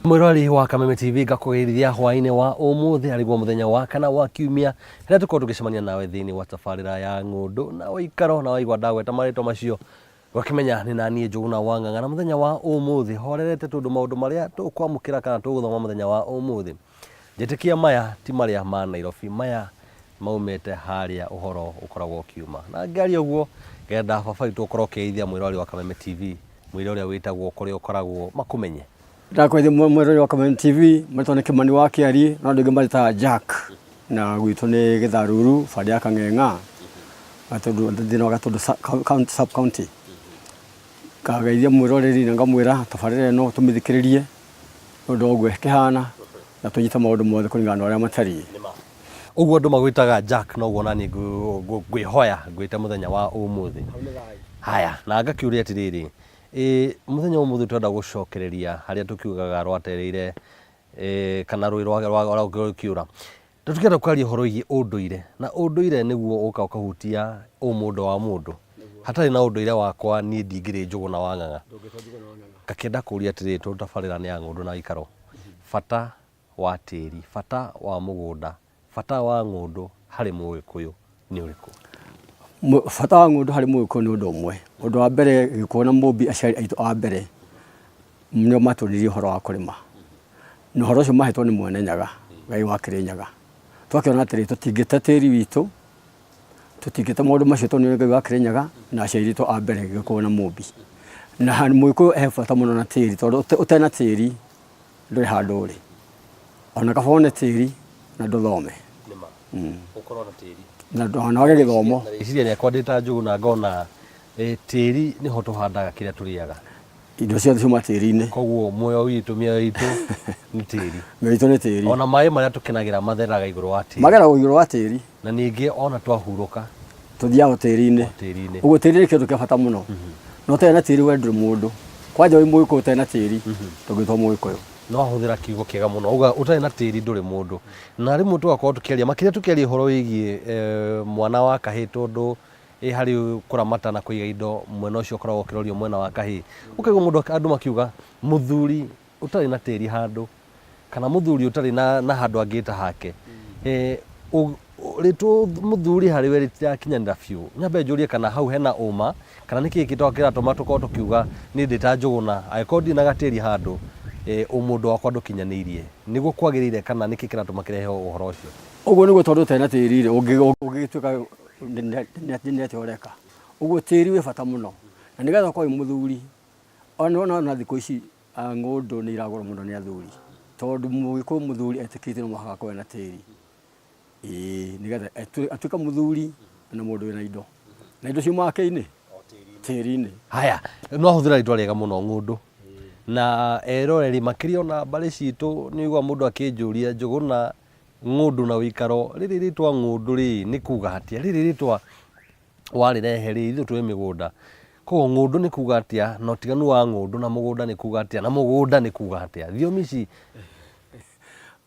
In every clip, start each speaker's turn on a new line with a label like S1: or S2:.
S1: Mwirori wa Kameme TV gakugeithia hwaine wa umuthi ariguo muthenya wa kana wa kiumia rĩa tukorwo tugicemania nawe thiini wa tabarĩra ya ng'undu na ũikaro na waigua ndagweta marĩtwa macio wakimenya ni naniĩ Njuguna wa Ng'ang'a na muthenya wa umuthi horerete tundu maundu maria tukwamukira kana tuguthoma muthenya wa umuthi njĩtĩkia maya ti maria ma Nairobi maya maumĩte haria uhoro ukoragwo kiuma na ngaria ũguo ngenda baba witũ ukorwo ũkĩithia mwirori wa Kameme TV mwirori wĩtagwo kũrĩa ũkoragwo makumenye
S2: Ndakwĩthia mwirori wa Kameme TV marĩtwa nĩ Kĩmani wa Kĩari na andũ angĩ marĩtaga Jack na gwitũ nĩ Gĩtharuru bari ya Kang'eng'a gatundu thĩinĩ wa Gatundu sub county kageithia mwiroreri na ngamwĩra tabarĩra ĩno tũmĩthikĩrĩrie ũndũ ũguo kĩhana na tũnyite maũndũ mothe kũringana na ũrĩa matariĩ
S1: ũguo andũ magwĩtaga Jack no guo nani ngwĩhoya ngwĩte muthenya wa umuthi haya na ngakiuria atirĩrĩ muthenya wa umuthi twenda gũcokereria harĩa tukiugaga rwatereire kana rũĩ rwa kiura tukĩenda kwaria ũhoro wĩgiĩ ũndũire na ũndũire nĩguo ũka ũkahutia ũmũndũ wa mũndũ hatarĩ na ũndũire wakwa niĩ ndingĩrĩ Njuguna wa Ng'ang'a ngakĩenda kũria atirĩrĩ tũtabarĩra nĩ ya ng'ũndũ na ũikaro bata wa tĩri bata wa mũgũnda bata wa ng'ũndũ harĩ mũgĩkũyũ nĩ ũrĩkũ
S2: bata wa ng'ũndũ harĩ mũgĩkũyũ nĩ ũndũ ũmwe ũndũ wa mbere gĩkũyũ na mũmbi aciari aitũ a mbere nĩo matũririe ũhoro wa kũrĩma na ũhoro ũcio mahetwo nĩ Mwene Nyaga Ngai wa Kĩrĩnyaga twakĩona atĩrĩ tũtingĩte tĩri witũ tũtingĩte maũndũ macio tondũ nĩ Ngai wa Kĩrĩnyaga na aciari aitũ a mbere gĩkũyũ na mũmbi na mũgĩkũyũ he bata mũno na tĩri tondũ ũtarĩ na tĩri ndũrĩ handũ ũrĩ ona kaba wone tĩri na ndũthome
S1: ũkorwo na tĩri
S2: na wage gĩthomo
S1: rĩciria rĩakwa ndĩ ta Njuguna ngona tĩri nĩho tũhandaga kĩrĩa tũrĩaga
S2: indo ciothe ciuma tĩri-inĩ
S1: koguo muoyo witũ nĩ tĩri
S2: mĩoyo itũ nĩ tĩri
S1: ona maĩ marĩa tũkenagĩra matheraga igũrũ wa tĩri
S2: mageragwo igũrũ wa tĩri
S1: na ningĩ ona twahurũka
S2: tuthiaga tĩri-inĩ ũguo tĩri nĩ kĩndũ kĩa bata mũno no ũtarĩ na tĩri we ndũrĩ mũndũ kwanja wĩ mũgĩkũyũ ũtarĩ na tĩri ndũngĩtwo mũgĩkũyũ
S1: no ahũthĩra kiugo kĩega mũno uga ũtarĩ na tĩri ndũrĩ mũndũ na rĩmwe tũgakorwo tũkĩaria makĩria tũkĩaria ũhoro wĩgiĩ mwana wa kahĩĩ tondũ harĩ kũramata na kũiga indo mwena ũcio ũkoragwo ũkĩrorio mwena wa kahĩĩ ũkaigua mũndũ andũ makiuga mũthuri ũtarĩ na tĩri handũ kana mũthuri ũtarĩ na handũ angĩta hake rĩtwa mũthuri harĩ we rĩtirakinyanĩra biũ nyambe njũrie kana hau hena ũma kana nĩkĩ kĩratũma tũkorwo tũkiuga nĩ ndĩ ta Njuguna angĩkorwo ndirĩ na gatĩri handũ ũmũndũ wakwa ndũkinyanĩirie nĩguo kwagĩrĩire kana nĩkĩ kĩratũma kĩrehe ũhoro ũcio
S2: ũguo nĩguo tondũ ũtarĩ na tĩri ũngĩgĩtuĩka nĩatĩoreka ũguo tĩri wĩ bata mũno na nĩgetha ũkorwo wĩ mũthuri ona thikũ ici ng'ũndũ nĩ iragũrwo mũno nĩ athuri tondũ mũgĩkũyũ mũthuri etĩkĩtie no mũhaka akorwo na tĩri nĩgetha atuĩka mũthuri na mũndũ wĩna indo na indo ciumaga kĩ-inĩ tĩri-inĩ
S1: haya no ahũthĩra rĩtwa rĩega mũno ng'ũndũ na eroreri makĩria ona mbarĩ citũ nĩ ũigua mũndũ akĩnjũria Njuguna ng'ũndũ na ũikaro rĩrĩ rĩtwa ng'ũndũ nĩ kuga atĩa rĩrĩ rĩtwa warĩrehe ithuĩ twĩ mĩgũnda koguo ng'ũndũ nĩ kuga atĩa na ũtiganu wa ng'ũndũ na mũgũnda nĩ kuga atĩa na mũgũnda nĩ kuga atĩa thiomi ici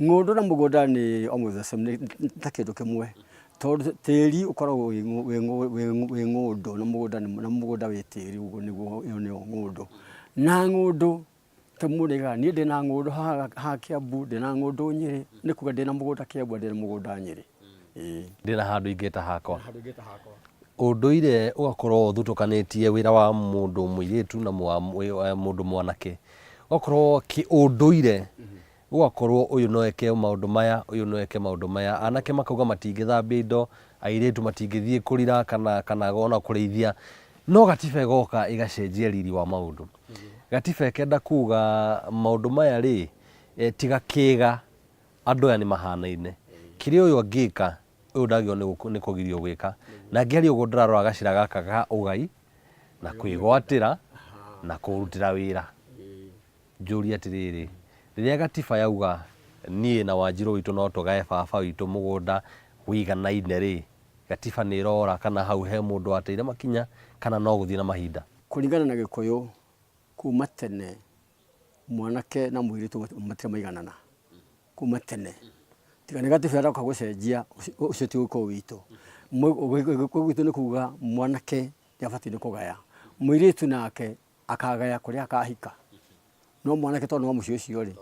S2: ng'ũndũ na mũgũnda nĩ almost the same ta kĩndũ kĩmwe tondũ tĩri ũkoragwo wĩ ng'ũndũ na mũgũnda wĩ tĩri ũguo nĩguo nĩyo ng'ũndũ na ng'ũndũ tũmũrĩga niĩ ndĩ na ng'ũndũ ha Kĩambu ndĩ na ng'ũndũ Nyĩrĩ nĩ kuga ndĩ na mũgũnda Kĩambu ndĩ na mũgũnda Nyĩrĩ
S1: ndĩ na handũ ingĩta hakwa ũndũire ũgakorwo ũthutũkanĩtie wĩra wa mũndũ mũirĩtu na mũndũ mwanake ũgakorwo ũndũire ũgakorwo ũyũ no eke maũndũ maya ũyũ no eke maũndũ maya anake makauga matingĩthambia indo airĩtu matingĩthiĩ kũrira kana ona kũrĩithia no gatiba ĩgoka ĩgacenjia riri wa maũndũ gatiba ĩkenda kuga maũndũ maya tiga kĩga andũ aya nĩ mahanaine kĩrĩa ũyũ angĩka ũyũ ndagĩrĩirwo nĩ kũgirio gwĩka na ngĩaria ũguo ndĩrarora gacĩra gaka ga ũgai na kwĩgwatĩra na kũrutĩra wĩra njũria atĩrĩrĩ rĩrĩa gatiba yauga niĩ na Wanjirũ witũ no tũgae baba witũ mũgũnda wĩiganaine gatiba nĩ ĩrora kana hau he mũndũ wateire makinya kana no gũthiĩ na mahinda
S2: kũringana na gĩkũyũ kuma tene mwanake na mũirĩtu matirĩ maiganana kuma tene tiga nĩ gatiba ĩroka gũcenjia ũcio ti ũgĩkũyũ witũ ũgĩkũyũ witũ nĩ kuga mwanake nĩabatiĩ nĩ kũgaya mũirĩtu nake akagaya kũrĩa akahika no mwanake to no mucio cio ri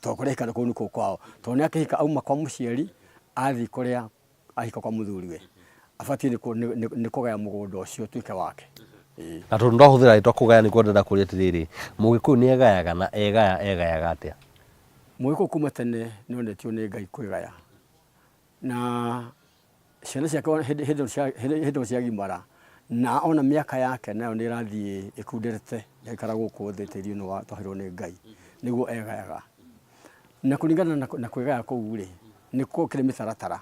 S2: to kuria kana kunu kwao to ni akihika auma kwa muciari athi kuria ahika kwa muthuriwe abatie ni kugaya mugunda ucio tuike wake
S1: na tondu ndahuthira itwa kugaya ni kwenda kuria tiriri Mugikuyu ni egayaga na egayaga atia
S2: Mugikuyu kuma tene ni onetio ni Ngai kwigaya na ciana ciake hindi cia gimara na ona miaka yake nayo ni rathie ikunderete ikara guku thi tiri no twahirwo ni Ngai niguo egayaga na kuringana na kwigaya kuu ri ni kukire mitaratara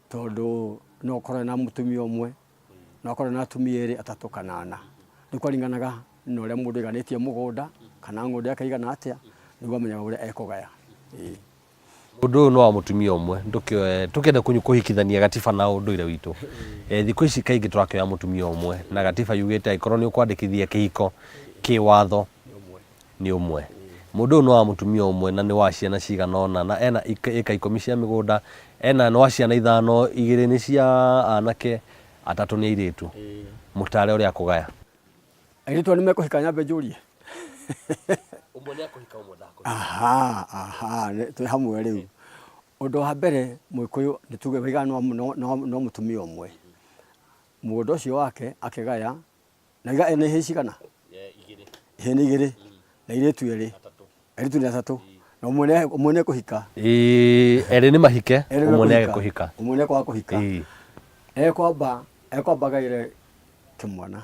S2: tondu no korwo na mutumia umwe no korwo na atumia eri atatu kana ana ni kwaringanaga no ria mundu iganitie mugunda kana ng'ondu yake igana atia niguo amenyaga uria ekugaya
S1: undu no wa mutumia umwe tukenda kuhikithania gatiba na unduire witu thiku ici kaingi turakioya mutumia umwe na gatiba yugite ikorwo ni ukwandikithia kihiko kiwatho ni umwe mundu no wa mutumia umwe na ni wa ciana ciganona na ena ika 10 cia migunda ena no wa ciana 5 2 ni cia anake 3 ni airitu mutare uria kugaya
S2: airitu ni mekuhika nyambe njurie
S1: umwe ni akuhika umwe ndako
S2: tu hamwe riu undu wa mbere Muikuyu ni tuge wigana no mutumia umwe mugunda ucio wake akigaya na iga ene hicigana ni igiri na iretu eri airitu ni 3 na umwe ni kuhika
S1: eri ni mahike umwe ni kuhika
S2: umwe ni kwa kuhika ekwamba gaire kimwana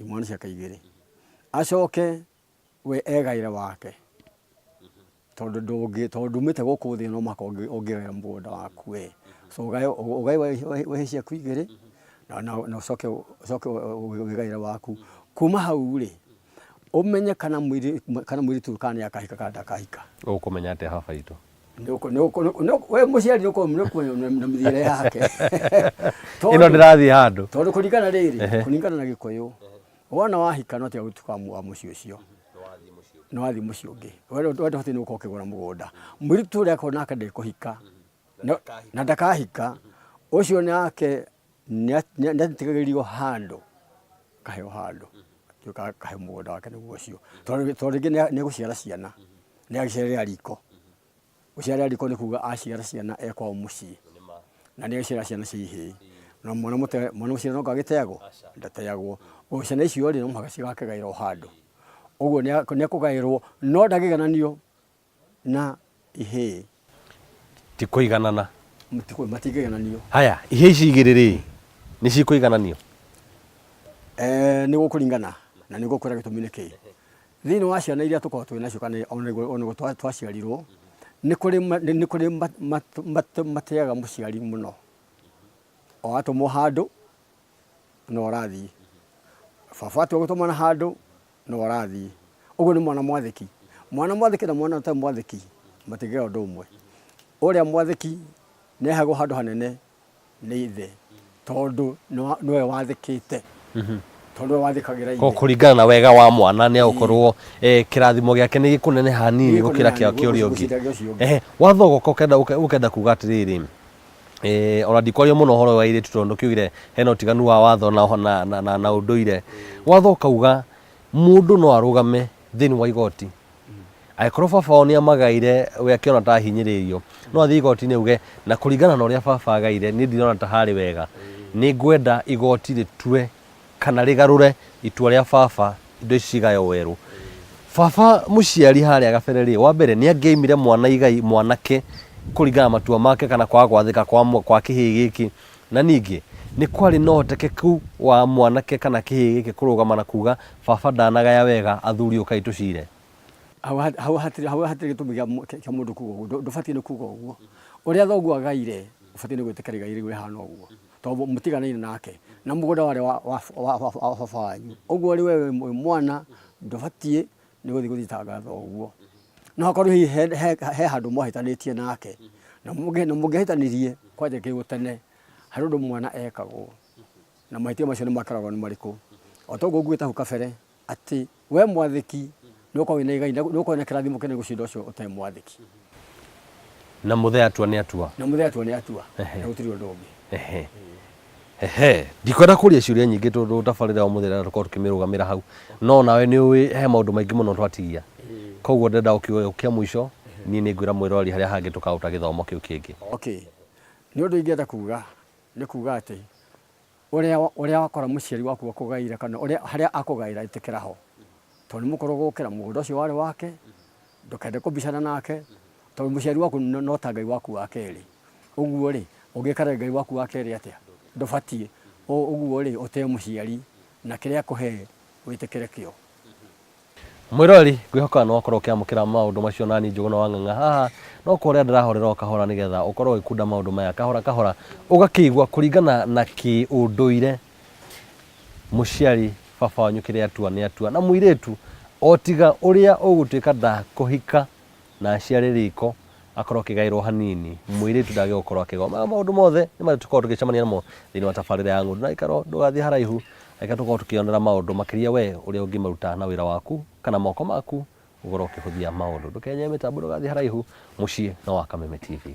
S2: imwana cia kaigiri acoke we egaire wake tondu umite guku thi no maka ungigaira mugunda waku we so ugai we cia kuigiri na ucoke ugigaire waku kuma hau ri umenye kana mwiritu kana akahika kana akahika
S1: ukumenya ate haba itu
S2: we muciari uko na mithire yake
S1: ino ndirathi handu
S2: tondu kuringana riri kuringana na Gikuyu wona wahika no tia gutuka wa muci ucio no wathi muci ungi wenda hati ni uko kigura mugunda mwiritu uria ko nake ndikuhika na ndakahika ucio nake natigagirio handu kaheo handu kahe mugunda wake niguo ucio tondu ringi ni guciara ciana ni agicerera riko guciara riko ni kuga aciara ciana ekwa muci na ni agicerera ciana cihi na mwana muciara no gagiteagwo ndateagwo ciana icio ri no muhaka cigakegairwo handu uguo ni akugairwo no ndagigananio na ihe
S1: ti kuiganana
S2: matigigananio
S1: haya ihe ici igiri ri ni cikuigananio
S2: ni gukuringana na ni gukura gitumine ki thini wa ciana iria tukorwo twina cio kana onego twaciarirwo ni kuri mateaga muciari muno o atumwo handu no rathi baba tu gutumana handu no rathi uguo ni mwana mwathiki na mwana ta mwathiki matigega undu umwe uria mwathiki nehagwo handu hanene ni ithe tondu noe wathikite tondu wathikagira ithe
S1: kuringana na wega wa mwana ni ukorwo kirathimo giake ni gikunene hanini gukira kia uria ungi wathogoka ukenda kuga atiriri ona ndikwario muno horo wa iritu tondu kiugire hena utiganu wa watho na unduire watho kauga mundu no arugame thini wa igoti aikorwo baba oni amagaire we akiona ta hinyiririo no athi igoti ni uge na kuringana na uria baba agaire ni ndirona ta hari wega ni ngwenda igoti ritue kana rigarure itua ria baba indo ici cigayo weru baba muciari haria gabere ri wa mbere ni angeimire mwana igai mwanake kuringana matua make kana kwa gwathika kwa kihi giki na ningi ni kwari no hotekeku wa mwanake kana kihi giki kurugama na kuga baba ndanagaya wega athuri ukaitu cire
S2: hau hatiri gitumiga kia mundu kuga ndubatie ni kuga uguo uria thoguo agaire ubatie ni gwitikira gaire gwe hana uguo tondu mutiganaine nake na mugunda wari wa baba wanyu uguo ri wewe mwana ndubatie ni guthitangatha uguo no hakorwo he handu mwahitanitie nake na mungehitanirie kwaje kigutene hari undu mwana ekagwo na mahitia macio ni makaragwo ni mariku otoguo ngwita hu kabere ati we mwathiki nuko wina igai nuko na kirathimo kene gucinda ucio utai mwathiki
S1: na muthea atua ni atua
S2: na gutiri undu ungi
S1: ndikwenda kuria ciuria nyingi tondu tabarira umuthira tukorwo tukimirugamira hau no nawe ni uwi he maundu maingi muno twatigia koguo ndenda ukia mwisho ni ngwira mwirori haria hangi tukauta githomo kiu kingi.
S2: Okay, ni undu ingenda kuga ni kuga ati uria wakora muciari waku akugaira kana haria akugaira itikira ho tondu mukorwo gukira mugunda ucio wari wake ndukende kubicana nake tondu muciari waku no ta Ngai waku wa keri uguo ri ungikara Ngai waku wa keri atia ndubatie uguo ri utee muciari na kiria kuhe witikire kio.
S1: Mwirori ngwihoka no akorwo kiamukira maundu macio nani Njuguna wa Ng'ang'a haha no kuria ndirahorera okahora nigetha ukorwo ikunda maundu maya kahora ugakigwa kuringana na kiunduire muciari baba wanyu kiria atua ni atua na muiretu otiga uria ugutuika nda kuhika na aciari riko akorwo kigairwo hanini muiretu ndage gukorwo akigoma maundu mothe ni matukorwo tugicemania namo thini wa tabarira ya ngundu na ikaro ndugathie haraihu eka tukorwo tukionera maundu makiria we uria ungimaruta na wira waku kana moko maku ugorwo ukihuthia maundu ndukenye mitambo ndugathie haraihu mucii no wa Kameme TV.